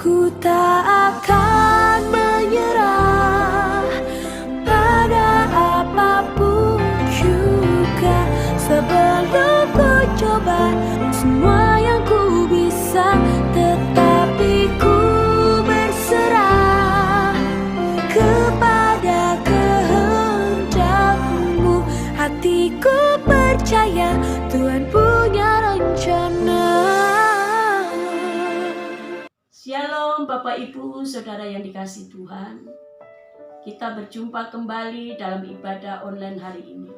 Ku tak akan menyerah pada apapun juga, sebelum ku coba semua yang ku bisa, tetapi ku berserah kepada kehendak-Mu. Hatiku percaya Tuhan punya rencana. Shalom Bapak Ibu Saudara yang dikasihi Tuhan. Kita berjumpa kembali dalam ibadah online hari ini.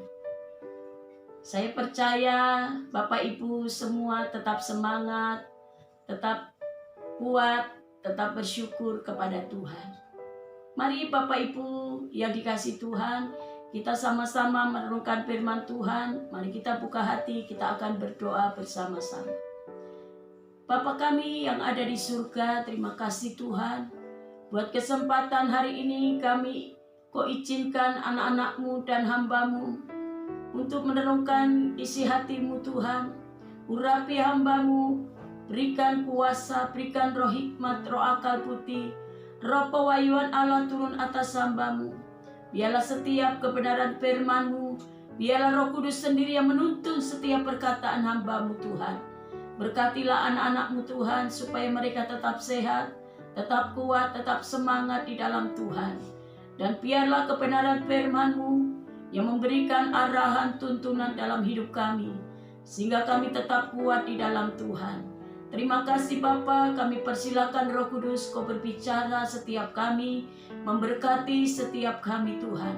Saya percaya Bapak Ibu semua tetap semangat, tetap kuat, tetap bersyukur kepada Tuhan. Mari Bapak Ibu yang dikasihi Tuhan, kita sama-sama merenungkan firman Tuhan. Mari kita buka hati, kita akan berdoa bersama-sama. Bapa kami yang ada di surga, terima kasih Tuhan buat kesempatan hari ini kami Kau izinkan anak-anak-Mu dan hamba-Mu untuk merenungkan isi hati-Mu Tuhan. Urapi hamba-Mu, berikan kuasa, berikan roh hikmat, roh akal budi, roh pewahyuan Allah turun atas hamba-Mu. Biarlah setiap kebenaran firman-Mu, biarlah Roh Kudus sendiri yang menuntun setiap perkataan hamba-Mu Tuhan. Berkatilah anak-anak-Mu Tuhan supaya mereka tetap sehat, tetap kuat, tetap semangat di dalam Tuhan. Dan biarlah kebenaran firman-Mu yang memberikan arahan tuntunan dalam hidup kami, sehingga kami tetap kuat di dalam Tuhan. Terima kasih Bapa, kami persilakan Roh Kudus Kau berbicara setiap kami, memberkati setiap kami Tuhan.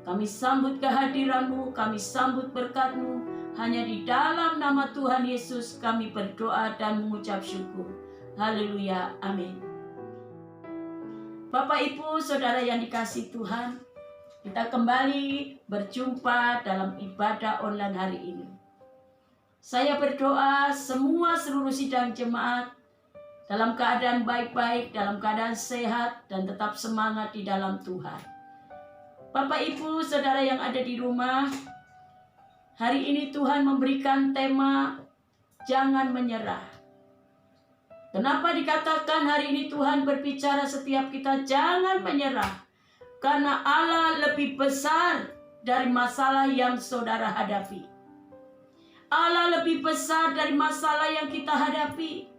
Kami sambut kehadiran-Mu, kami sambut berkat-Mu. Hanya di dalam nama Tuhan Yesus kami berdoa dan mengucap syukur. Haleluya, amin. Bapak Ibu Saudara yang dikasihi Tuhan, kita kembali berjumpa dalam ibadah online hari ini. Saya berdoa semua seluruh sidang jemaat dalam keadaan baik-baik, dalam keadaan sehat, dan tetap semangat di dalam Tuhan. Bapak Ibu Saudara yang ada di rumah, hari ini Tuhan memberikan tema jangan menyerah. Kenapa dikatakan hari ini Tuhan berbicara setiap kita jangan menyerah? Karena Allah lebih besar dari masalah yang saudara hadapi. Allah lebih besar dari masalah yang kita hadapi.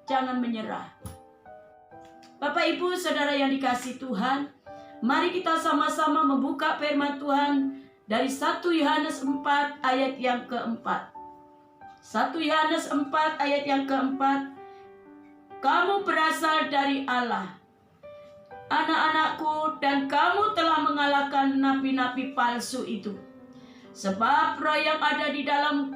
Jangan menyerah. Bapak Ibu Saudara yang dikasihi Tuhan, mari kita sama-sama membuka firman Tuhan dari 1 Yohanes 4 ayat yang keempat. 1 Yohanes 4 ayat yang keempat. Kamu berasal dari Allah, anak-anakku, dan kamu telah mengalahkan nabi-nabi palsu itu. Sebab roh yang ada di dalam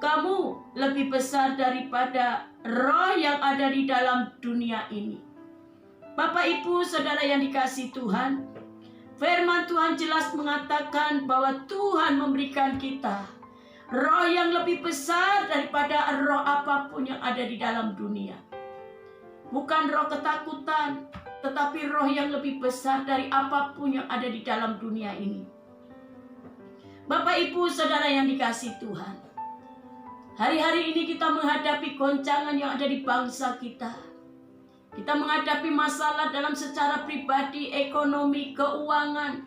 kamu lebih besar daripada roh yang ada di dalam dunia ini. Bapak Ibu Saudara yang dikasihi Tuhan, firman Tuhan jelas mengatakan bahwa Tuhan memberikan kita roh yang lebih besar daripada roh apapun yang ada di dalam dunia. Bukan roh ketakutan, tetapi roh yang lebih besar dari apapun yang ada di dalam dunia ini. Bapak Ibu Saudara yang dikasihi Tuhan, hari-hari ini kita menghadapi goncangan yang ada di bangsa kita. Kita menghadapi masalah dalam secara pribadi, ekonomi, keuangan,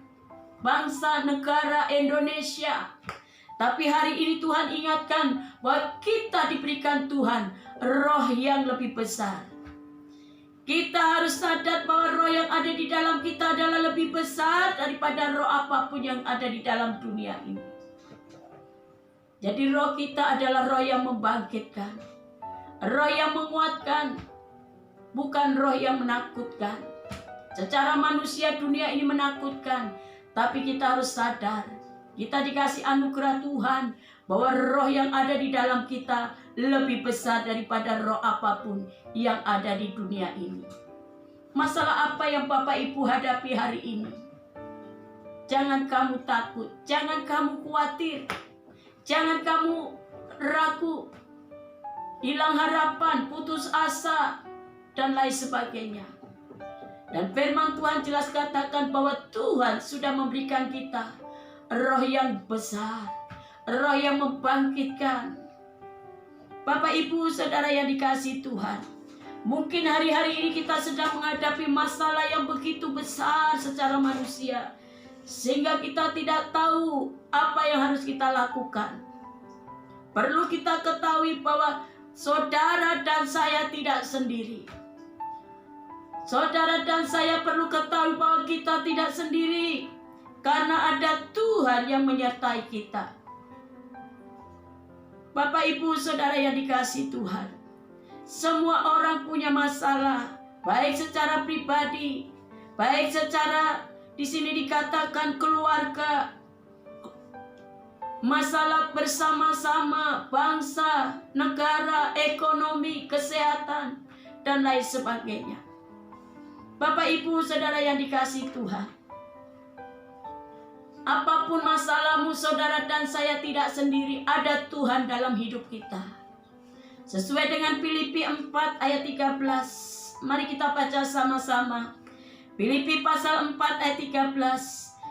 bangsa, negara Indonesia. Tapi hari ini Tuhan ingatkan bahwa kita diberikan Tuhan roh yang lebih besar. Kita harus sadar bahwa roh yang ada di dalam kita adalah lebih besar daripada roh apapun yang ada di dalam dunia ini. Jadi roh kita adalah roh yang membangkitkan, roh yang menguatkan, bukan roh yang menakutkan. Secara manusia dunia ini menakutkan, tapi kita harus sadar, kita dikasih anugerah Tuhan bahwa roh yang ada di dalam kita lebih besar daripada roh apapun yang ada di dunia ini. Masalah apa yang Bapak Ibu hadapi hari ini? Jangan kamu takut, jangan kamu khawatir, jangan kamu ragu, hilang harapan, putus asa, dan lain sebagainya. Dan firman Tuhan jelas katakan bahwa Tuhan sudah memberikan kita roh yang besar, roh yang membangkitkan. Bapak Ibu Saudara yang dikasihi Tuhan, Mungkin hari-hari ini kita sedang menghadapi masalah yang begitu besar secara manusia, sehingga kita tidak tahu apa yang harus kita lakukan. Perlu kita ketahui bahwa saudara dan saya tidak sendiri. Saudara dan saya perlu ketahui bahwa kita tidak sendiri, karena ada Tuhan yang menyertai kita. Bapak, Ibu, Saudara yang dikasihi Tuhan, semua orang punya masalah, baik secara pribadi, baik secara di sini dikatakan keluarga, masalah bersama-sama, bangsa, negara, ekonomi, kesehatan, dan lain sebagainya. Bapak, Ibu, Saudara yang dikasihi Tuhan, apapun masalahmu, saudara dan saya tidak sendiri, ada Tuhan dalam hidup kita. Sesuai dengan Filipi 4 ayat 13, mari kita baca sama-sama. Filipi pasal 4 ayat 13,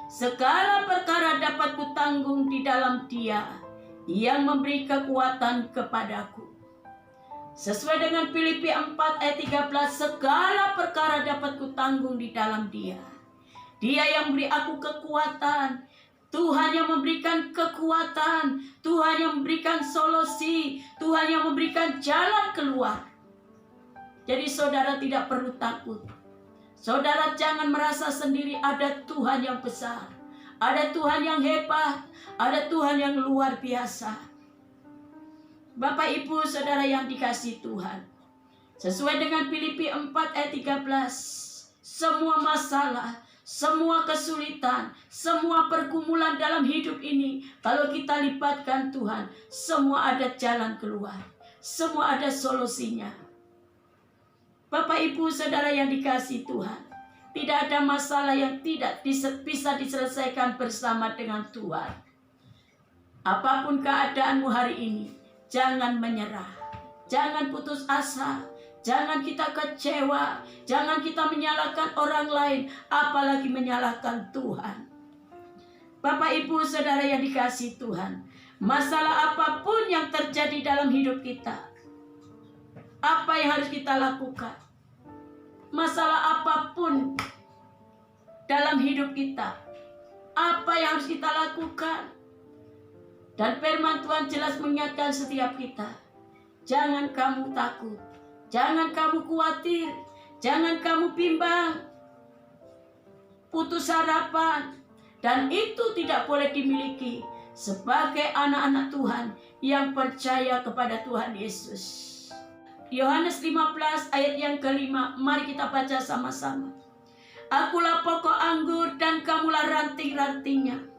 segala perkara dapat kutanggung di dalam Dia yang memberi kekuatan kepadaku. Sesuai dengan Filipi 4 ayat 13, segala perkara dapat kutanggung di dalam Dia. Dia yang beri aku kekuatan. Tuhan yang memberikan kekuatan. Tuhan yang memberikan solusi. Tuhan yang memberikan jalan keluar. Jadi saudara tidak perlu takut. Saudara jangan merasa sendiri, ada Tuhan yang besar. Ada Tuhan yang hebat. Ada Tuhan yang luar biasa. Bapak, Ibu, Saudara yang dikasihi Tuhan, sesuai dengan Filipi 4 ayat 13, semua masalah, semua kesulitan, semua pergumulan dalam hidup ini, kalau kita libatkan Tuhan, semua ada jalan keluar, semua ada solusinya. Bapak, Ibu, Saudara yang dikasihi Tuhan, tidak ada masalah yang tidak bisa diselesaikan bersama dengan Tuhan. Apapun keadaanmu hari ini, jangan menyerah, jangan putus asa, jangan kita kecewa, jangan kita menyalahkan orang lain, apalagi menyalahkan Tuhan. Bapak, Ibu, Saudara yang dikasihi Tuhan, masalah apapun yang terjadi dalam hidup kita, apa yang harus kita lakukan? Masalah apapun dalam hidup kita, apa yang harus kita lakukan? Dan firman Tuhan jelas mengingatkan setiap kita, jangan kamu takut, jangan kamu khawatir, jangan kamu bimbang, putus harapan. Dan itu tidak boleh dimiliki sebagai anak-anak Tuhan yang percaya kepada Tuhan Yesus. Yohanes 15 ayat yang kelima, mari kita baca sama-sama. Akulah pokok anggur dan kamulah ranting-rantingnya.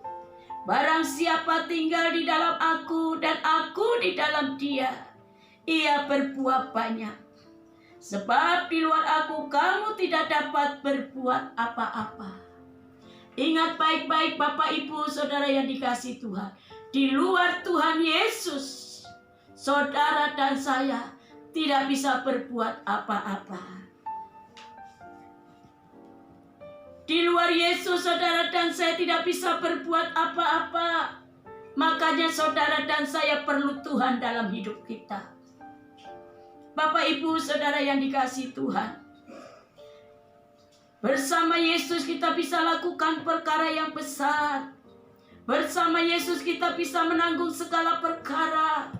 Barang siapa tinggal di dalam aku dan aku di dalam dia, ia berbuah banyak. Sebab di luar aku kamu tidak dapat berbuat apa-apa. Ingat baik-baik Bapak, Ibu, Saudara yang dikasihi Tuhan. Di luar Tuhan Yesus, saudara dan saya tidak bisa berbuat apa-apa. Di luar Yesus, saudara dan saya tidak bisa berbuat apa-apa. Makanya saudara dan saya perlu Tuhan dalam hidup kita. Bapak, Ibu, Saudara yang dikasihi Tuhan, bersama Yesus kita bisa lakukan perkara yang besar. Bersama Yesus kita bisa menanggung segala perkara,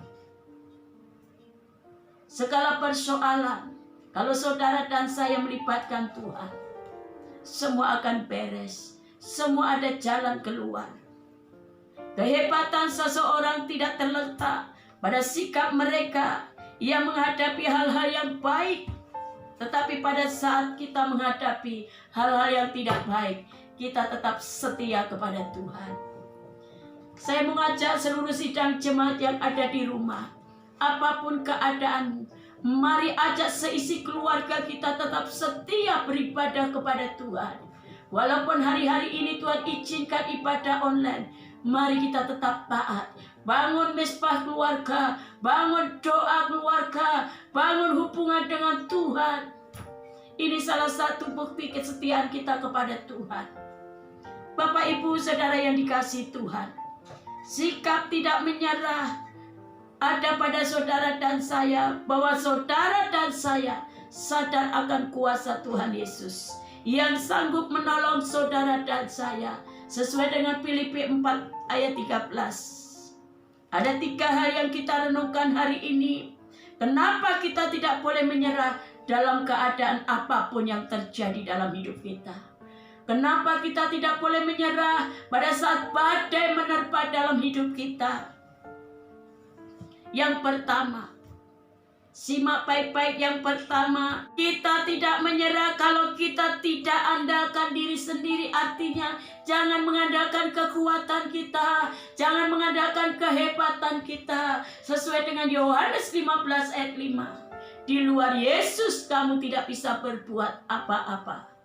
segala persoalan. Kalau saudara dan saya melibatkan Tuhan, semua akan beres, semua ada jalan keluar. Kehebatan seseorang tidak terletak pada sikap mereka yang menghadapi hal-hal yang baik, tetapi pada saat kita menghadapi hal-hal yang tidak baik, kita tetap setia kepada Tuhan. Saya mengajak seluruh sidang jemaat yang ada di rumah, apapun keadaanmu, mari ajak seisi keluarga kita tetap setia beribadah kepada Tuhan. Walaupun hari-hari ini Tuhan izinkan ibadah online, mari kita tetap taat. Bangun mesbah keluarga, bangun doa keluarga, bangun hubungan dengan Tuhan. Ini salah satu bukti kesetiaan kita kepada Tuhan. Bapak, Ibu, Saudara yang dikasihi Tuhan, sikap tidak menyerah ada pada saudara dan saya, bahwa saudara dan saya sadar akan kuasa Tuhan Yesus yang sanggup menolong saudara dan saya. Sesuai dengan Filipi 4 ayat 13. Ada 3 hal yang kita renungkan hari ini. Kenapa kita tidak boleh menyerah dalam keadaan apapun yang terjadi dalam hidup kita? Kenapa kita tidak boleh menyerah pada saat badai menerpa dalam hidup kita? Yang pertama, simak baik-baik. Yang pertama, kita tidak menyerah kalau kita tidak andalkan diri sendiri. Artinya, jangan mengandalkan kekuatan kita, jangan mengandalkan kehebatan kita. Sesuai dengan Yohanes 15 ayat 5. Di luar Yesus kamu tidak bisa berbuat apa-apa.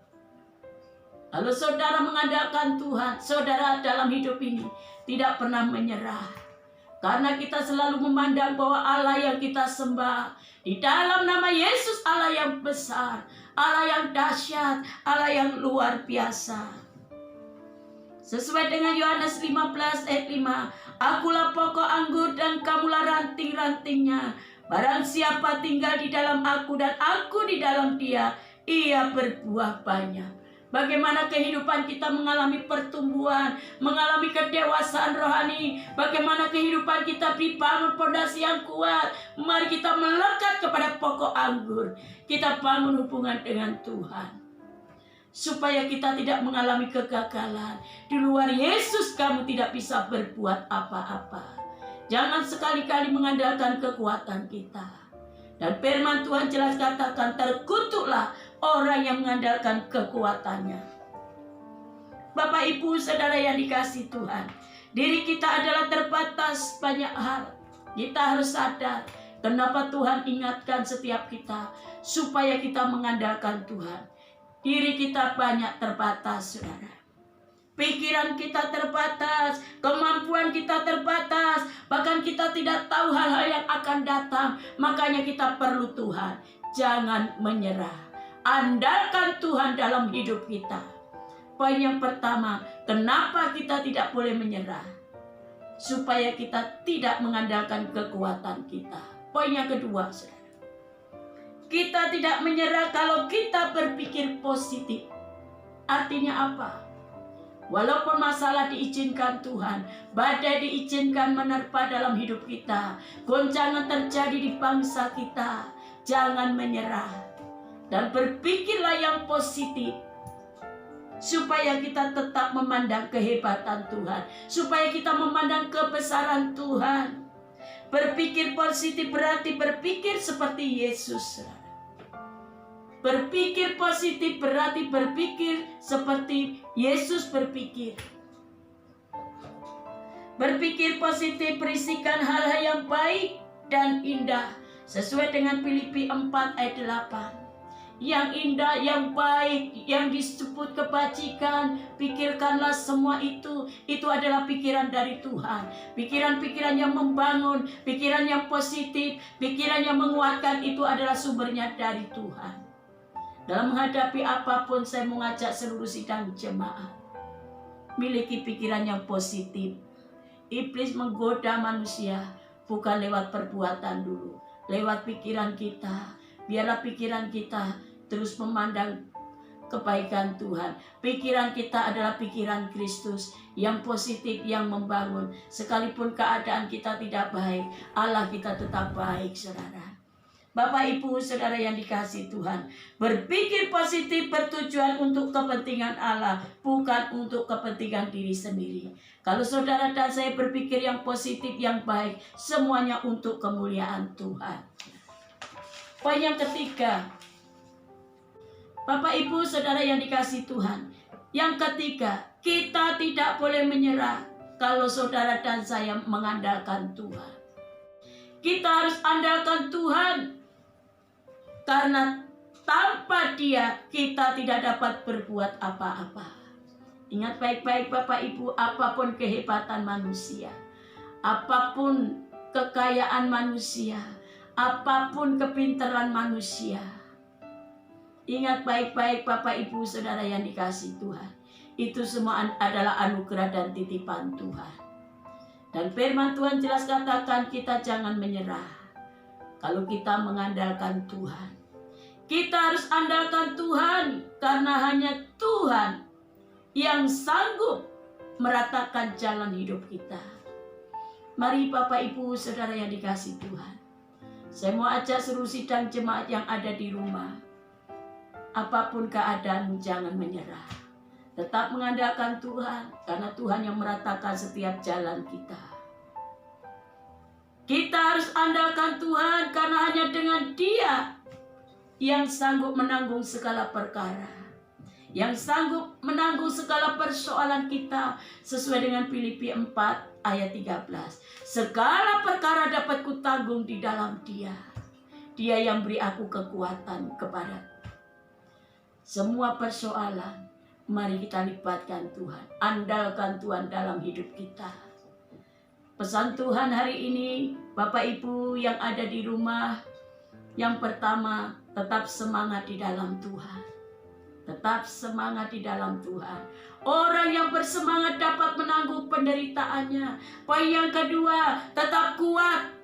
Kalau saudara mengandalkan Tuhan, saudara dalam hidup ini tidak pernah menyerah. Karena kita selalu memandang bahwa Allah yang kita sembah, di dalam nama Yesus, Allah yang besar, Allah yang dahsyat, Allah yang luar biasa. Sesuai dengan Yohanes 15 ayat 5. Akulah pokok anggur dan kamulah ranting-rantingnya. Barang siapa tinggal di dalam aku dan aku di dalam dia, ia berbuah banyak. Bagaimana kehidupan kita mengalami pertumbuhan, mengalami kedewasaan rohani. Bagaimana kehidupan kita dibangun pondasi yang kuat. Mari kita melekat kepada pokok anggur. Kita bangun hubungan dengan Tuhan. Supaya kita tidak mengalami kegagalan. Di luar Yesus kamu tidak bisa berbuat apa-apa. Jangan sekali-kali mengandalkan kekuatan kita. Dan firman Tuhan jelas katakan, terkutuklah orang yang mengandalkan kekuatannya. Bapak, Ibu, Saudara yang dikasihi Tuhan, diri kita adalah terbatas banyak hal. Kita harus sadar kenapa Tuhan ingatkan setiap kita supaya kita mengandalkan Tuhan. Diri kita banyak terbatas, saudara. Pikiran kita terbatas, kemampuan kita terbatas, bahkan kita tidak tahu hal-hal yang akan datang. Makanya kita perlu Tuhan. Jangan menyerah. Andalkan Tuhan dalam hidup kita. Poin yang pertama, kenapa kita tidak boleh menyerah? Supaya kita tidak mengandalkan kekuatan kita. Poin yang kedua, saudara. Kita tidak menyerah kalau kita berpikir positif. Artinya apa? Walaupun masalah diizinkan Tuhan, badai diizinkan menerpa dalam hidup kita, goncangan terjadi di bangsa kita, jangan menyerah. Dan berpikirlah yang positif. Supaya kita tetap memandang kehebatan Tuhan. Supaya kita memandang kebesaran Tuhan. Berpikir positif berarti berpikir seperti Yesus. Berpikir positif berarti berpikir seperti Yesus berpikir. Berpikir positif berisikan hal-hal yang baik dan indah. Sesuai dengan Filipi 4 ayat 8. Yang indah, yang baik, yang disebut kebajikan, pikirkanlah semua itu. Itu adalah pikiran dari Tuhan. Pikiran-pikiran yang membangun, pikiran yang positif, pikiran yang menguatkan, itu adalah sumbernya dari Tuhan. Dalam menghadapi apapun, saya mengajak seluruh sidang jemaat, miliki pikiran yang positif. Iblis menggoda manusia bukan lewat perbuatan dulu, lewat pikiran kita. Biarlah pikiran kita terus memandang kebaikan Tuhan. Pikiran kita adalah pikiran Kristus yang positif, yang membangun. Sekalipun keadaan kita tidak baik, Allah kita tetap baik, saudara. Bapak, Ibu, Saudara yang dikasihi Tuhan, berpikir positif bertujuan untuk kepentingan Allah, bukan untuk kepentingan diri sendiri. Kalau saudara dan saya berpikir yang positif, yang baik, semuanya untuk kemuliaan Tuhan. Poin yang ketiga, Bapak, Ibu, Saudara yang dikasihi Tuhan, yang ketiga, kita tidak boleh menyerah kalau saudara dan saya mengandalkan Tuhan. Kita harus andalkan Tuhan. Karena tanpa Dia kita tidak dapat berbuat apa-apa. Ingat baik-baik Bapak Ibu, apapun kehebatan manusia, apapun kekayaan manusia, apapun kepintaran manusia, ingat baik-baik Bapak Ibu Saudara yang dikasihi Tuhan, itu semua adalah anugerah dan titipan Tuhan. Dan firman Tuhan jelas katakan kita jangan menyerah. Kalau kita mengandalkan Tuhan, Kita harus andalkan Tuhan karena hanya Tuhan yang sanggup meratakan jalan hidup kita. Mari Bapak Ibu Saudara yang dikasihi Tuhan, saya mau ajak seluruh sidang jemaat yang ada di rumah, apapun keadaanmu jangan menyerah. Tetap mengandalkan Tuhan karena Tuhan yang meratakan setiap jalan kita. Kita harus andalkan Tuhan karena hanya dengan Dia yang sanggup menanggung segala perkara, yang sanggup menanggung segala persoalan kita sesuai dengan Filipi 4 ayat 13. Segala perkara dapat kutanggung di dalam Dia. Dia yang beri aku kekuatan kepada semua persoalan. Mari kita libatkan Tuhan, andalkan Tuhan dalam hidup kita. Pesan Tuhan hari ini, Bapak Ibu yang ada di rumah, yang pertama, tetap semangat di dalam Tuhan. Tetap semangat di dalam Tuhan. Orang yang bersemangat dapat menanggung penderitaannya. Poin yang kedua, tetap kuat.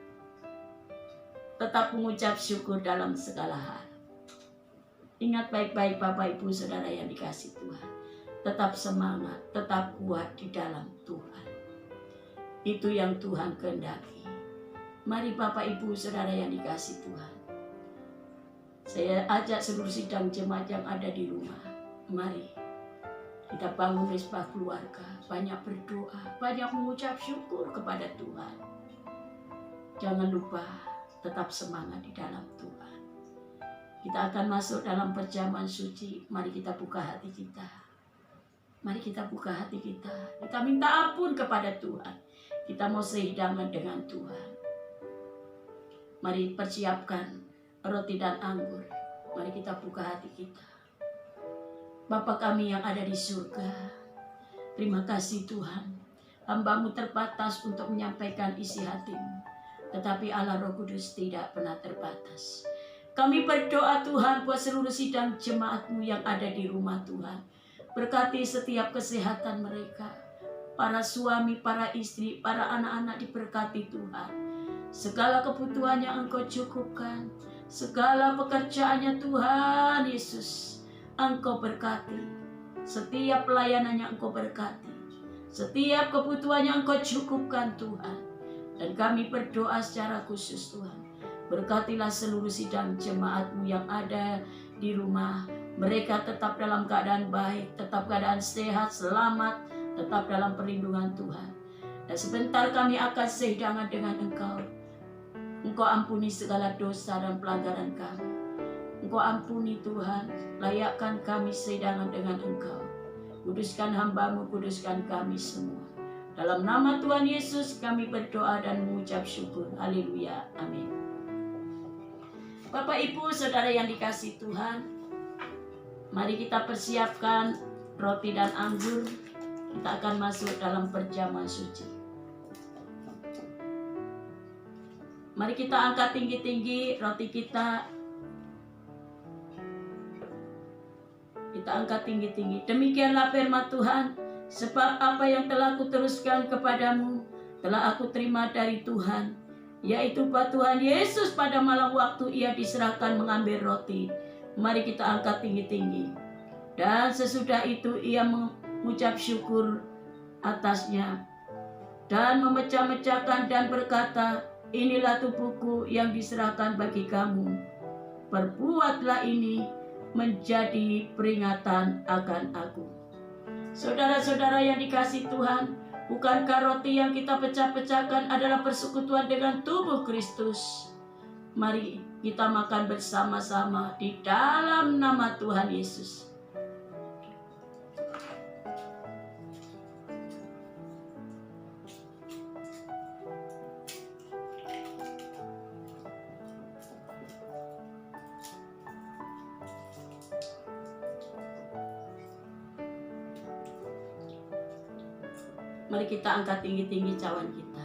Tetap mengucap syukur dalam segala hal. Ingat baik-baik Bapak Ibu Saudara yang dikasihi Tuhan. Tetap semangat, tetap kuat di dalam Tuhan. Itu yang Tuhan kehendaki. Mari Bapak Ibu Saudara yang dikasihi Tuhan. Saya ajak seluruh sidang jemaat yang ada di rumah. Mari kita bangun mesbah keluarga. Banyak berdoa, banyak mengucap syukur kepada Tuhan. Jangan lupa tetap semangat di dalam Tuhan. Kita akan masuk dalam perjamuan suci. Mari kita buka hati kita. Mari kita buka hati kita. Kita minta ampun kepada Tuhan. Kita mau sehidangan dengan Tuhan. Mari persiapkan roti dan anggur. Mari kita buka hati kita. Bapa kami yang ada di surga, terima kasih Tuhan. Hamba-Mu terbatas untuk menyampaikan isi hati-Mu. Tetapi Allah Roh Kudus tidak pernah terbatas. Kami berdoa Tuhan buat seluruh sidang jemaat-Mu yang ada di rumah Tuhan. Berkati setiap kesehatan mereka. Para suami, para istri, para anak-anak diberkati Tuhan. Segala kebutuhan yang Engkau cukupkan. Segala pekerjaannya Tuhan Yesus, Engkau berkati. Setiap pelayanan yang Engkau berkati. Setiap kebutuhan yang Engkau cukupkan Tuhan. Dan kami berdoa secara khusus Tuhan. Berkatilah seluruh sidang jemaat-Mu yang ada di rumah. Mereka tetap dalam keadaan baik, tetap keadaan sehat, selamat, tetap dalam perlindungan Tuhan. Dan sebentar kami akan sehidangan dengan Engkau. Engkau ampuni segala dosa dan pelanggaran kami. Engkau ampuni Tuhan, layakkan kami sehidangan dengan Engkau. Kuduskan hamba-Mu, kuduskan kami semua. Dalam nama Tuhan Yesus kami berdoa dan mengucap syukur. Haleluya. Amin. Bapak Ibu Saudara yang dikasihi Tuhan, mari kita persiapkan roti dan anggur. Kita akan masuk dalam perjamuan suci. Mari kita angkat tinggi-tinggi roti kita. Kita angkat tinggi-tinggi. Demikianlah firman Tuhan. Sebab apa yang telah kuteruskan kepadamu telah aku terima dari Tuhan, yaitu bahwa Tuhan Yesus pada malam waktu Ia diserahkan mengambil roti. Mari kita angkat tinggi-tinggi. Dan sesudah itu Ia mengucap syukur atasnya dan memecah-mecahkan dan berkata, inilah tubuhku yang diserahkan bagi kamu. Perbuatlah ini menjadi peringatan akan aku. Saudara-saudara yang dikasihi Tuhan, bukankah roti yang kita pecah-pecahkan adalah persekutuan dengan tubuh Kristus? Mari kita makan bersama-sama di dalam nama Tuhan Yesus. Mari kita angkat tinggi-tinggi cawan kita.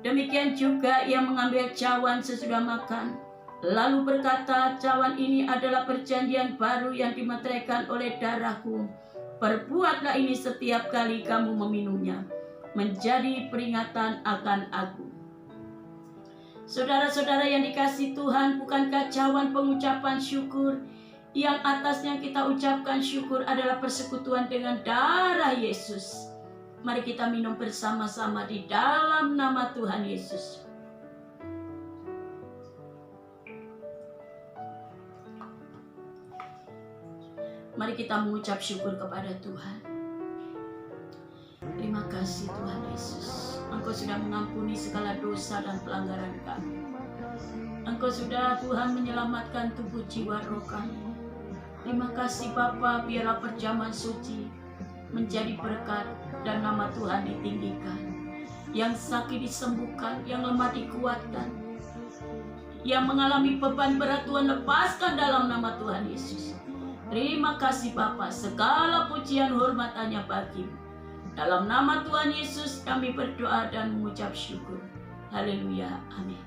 Demikian juga Ia mengambil cawan sesudah makan, lalu berkata, cawan ini adalah perjanjian baru yang dimeteraikan oleh darahku. Perbuatlah ini setiap kali kamu meminumnya, menjadi peringatan akan aku. Saudara-saudara yang dikasihi Tuhan, bukan kacauan pengucapan syukur yang atasnya kita ucapkan syukur adalah persekutuan dengan darah Yesus. Mari kita minum bersama-sama di dalam nama Tuhan Yesus. Mari kita mengucap syukur kepada Tuhan. Terima kasih Tuhan Yesus. Engkau sudah mengampuni segala dosa dan pelanggaran kami. Engkau sudah Tuhan menyelamatkan tubuh jiwa roh kami. Terima kasih Bapa, biarlah perjamuan suci menjadi berkat dan nama Tuhan ditinggikan. Yang sakit disembuhkan, yang lemah dikuatkan, yang mengalami beban berat Tuhan lepaskan dalam nama Tuhan Yesus. Terima kasih Bapa, segala pujian hormat hanya bagi-Mu. Dalam nama Tuhan Yesus kami berdoa dan mengucap syukur. Haleluya, amin.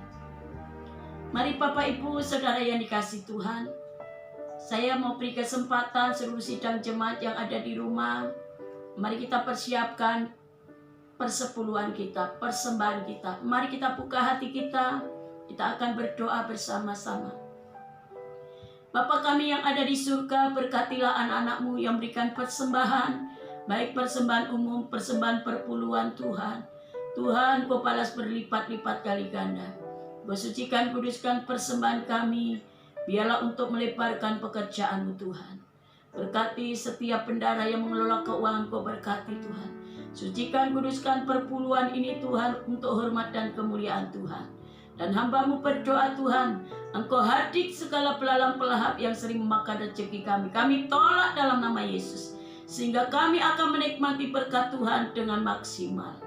Mari Bapak Ibu Saudara yang dikasihi Tuhan, saya mau beri kesempatan seluruh sidang jemaat yang ada di rumah. Mari kita persiapkan persepuluhan kita, persembahan kita. Mari kita buka hati kita akan berdoa bersama-sama. Bapa kami yang ada di surga, berkatilah anak-anak-Mu yang berikan persembahan, baik persembahan umum, persembahan perpuluhan Tuhan. Tuhan, Kau balas berlipat-lipat kali ganda. Kau sucikan, kuduskan persembahan kami, biarlah untuk melebarkan pekerjaan-Mu Tuhan. Berkati setiap bendara yang mengelola keuangan, Kau berkati Tuhan. Sucikan, kuduskan perpuluhan ini Tuhan, untuk hormat dan kemuliaan Tuhan. Dan hamba-Mu berdoa Tuhan, Engkau hadik segala pelalang pelahap yang sering memakan rezeki kami. Kami tolak dalam nama Yesus, sehingga kami akan menikmati berkat Tuhan dengan maksimal.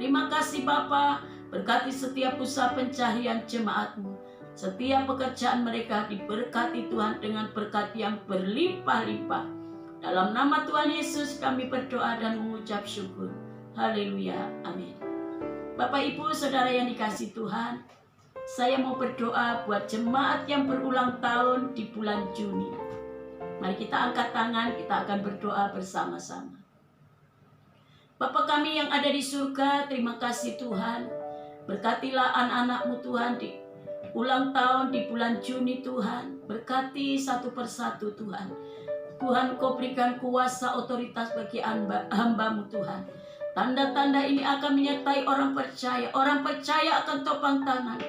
Terima kasih Bapa, berkati setiap usaha pencaharian jemaat-Mu. Setiap pekerjaan mereka diberkati Tuhan dengan berkat yang berlimpah-limpah. Dalam nama Tuhan Yesus kami berdoa dan mengucap syukur. Haleluya, amin. Bapak Ibu Saudara yang dikasihi Tuhan, saya mau berdoa buat jemaat yang berulang tahun di bulan Juni. Mari kita angkat tangan, kita akan berdoa bersama-sama. Bapa kami yang ada di surga, terima kasih Tuhan. Berkatilah anak-anak-Mu Tuhan di ulang tahun di bulan Juni Tuhan. Berkati satu persatu Tuhan. Tuhan, Kau berikan kuasa otoritas bagi hamba-Mu Tuhan. Tanda-tanda ini akan menyertai orang percaya. Orang percaya akan topang tangan.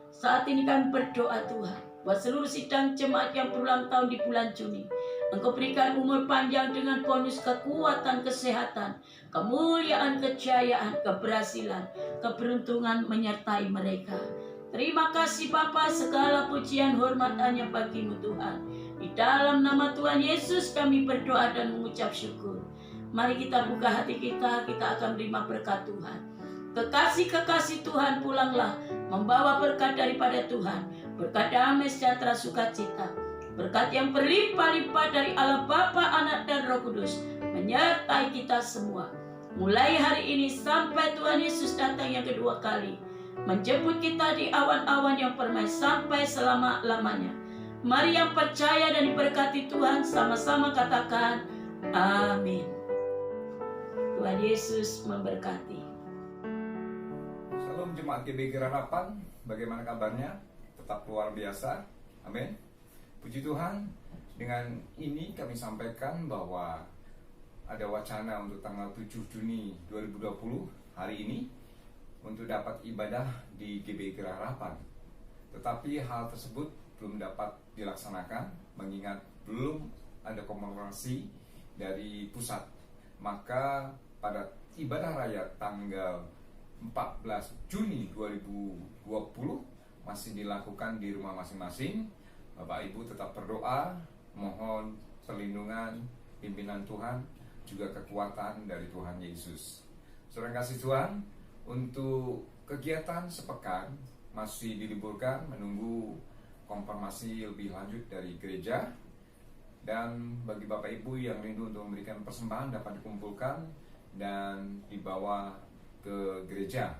Saat ini kami berdoa Tuhan, buat seluruh sidang jemaat yang berulang tahun di bulan Juni. Engkau berikan umur panjang dengan bonus kekuatan, kesehatan, kemuliaan, kejayaan, keberhasilan, keberuntungan menyertai mereka. Terima kasih Bapa, segala pujian hormat hanya bagi-Mu Tuhan. Di dalam nama Tuhan Yesus kami berdoa dan mengucap syukur. Mari kita buka hati kita akan menerima berkat Tuhan. Kekasih-kekasih Tuhan pulanglah, membawa berkat daripada Tuhan, berkat damai sejahtera sukacita, berkat yang berlimpah-limpah dari Allah Bapa, Anak dan Roh Kudus, menyertai kita semua. Mulai hari ini sampai Tuhan Yesus datang yang kedua kali, menjemput kita di awan-awan yang permai sampai selama-lamanya. Mari yang percaya dan diberkati Tuhan sama-sama katakan amin. Tuhan Yesus memberkati. Shalom Jemaat GBI Harapan, bagaimana kabarnya? Tetap luar biasa, amin. Puji Tuhan, dengan ini kami sampaikan bahwa ada wacana untuk tanggal 7 Juni 2020 hari ini untuk dapat ibadah di GBI Harapan. Tetapi hal tersebut belum dapat dilaksanakan mengingat belum ada konfirmasi dari pusat. Maka pada ibadah raya tanggal 14 Juni 2020 masih dilakukan di rumah masing-masing. Bapak Ibu tetap berdoa, mohon perlindungan, pimpinan Tuhan, juga kekuatan dari Tuhan Yesus. Saudara kasih Tuhan, untuk kegiatan sepekan masih diliburkan menunggu konfirmasi lebih lanjut dari gereja. Dan bagi Bapak Ibu yang rindu untuk memberikan persembahan dapat dikumpulkan dan dibawa ke gereja.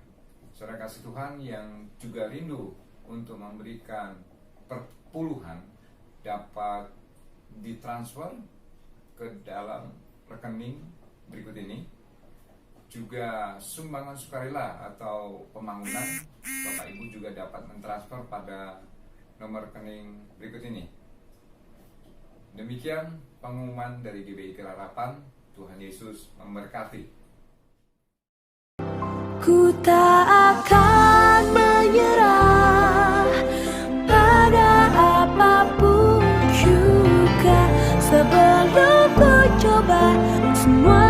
Saudara kasih Tuhan yang juga rindu untuk memberikan perpuluhan dapat ditransfer ke dalam rekening berikut ini. Juga sumbangan sukarela atau pembangunan Bapak Ibu juga dapat mentransfer pada nomor rekening berikut ini. Demikian pengumuman dari GBI Kelarapan. Tuhan Yesus memberkati. Ku tak akan menyerah pada apapun juga, sebelum ku coba semua